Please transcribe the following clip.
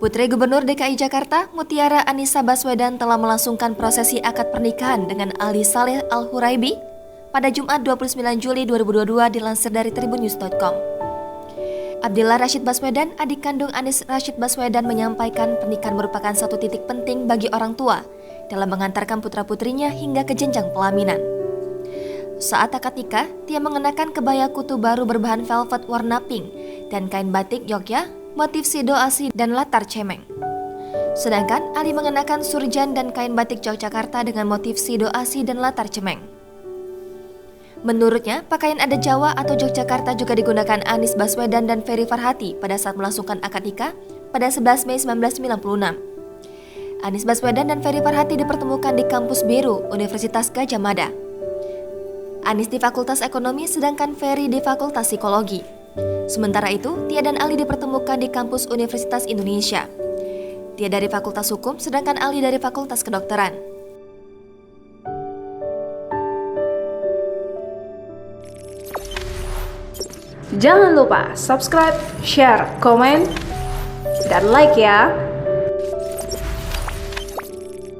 Putri Gubernur DKI Jakarta, Mutiara Anissa Baswedan telah melangsungkan prosesi akad pernikahan dengan Ali Saleh Al-Huraibi pada Jumat 29 Juli 2022 dilansir dari tribunnews.com. Abdillah Rashid Baswedan, adik kandung Anies Rashid Baswedan, menyampaikan pernikahan merupakan satu titik penting bagi orang tua dalam mengantarkan putra-putrinya hingga ke jenjang pelaminan. Saat akad nikah, dia mengenakan kebaya kutu baru berbahan velvet warna pink dan kain batik Yogya, motif sido asi dan latar cemeng. Sedangkan Ali mengenakan surjan dan kain batik Yogyakarta dengan motif sido asi dan latar cemeng. Menurutnya, pakaian adat Jawa atau Yogyakarta juga digunakan Anies Baswedan dan Ferry Farhati pada saat melangsungkan akad nikah pada 11 Mei 1996. Anies Baswedan dan Ferry Farhati dipertemukan di kampus Biru, Universitas Gadjah Mada. Anies di Fakultas Ekonomi, sedangkan Ferry di Fakultas Psikologi. Sementara itu, Tia dan Ali dipertemukan di kampus Universitas Indonesia. Tia dari Fakultas Hukum, sedangkan Ali dari Fakultas Kedokteran. Jangan lupa subscribe, share, komen, dan like ya!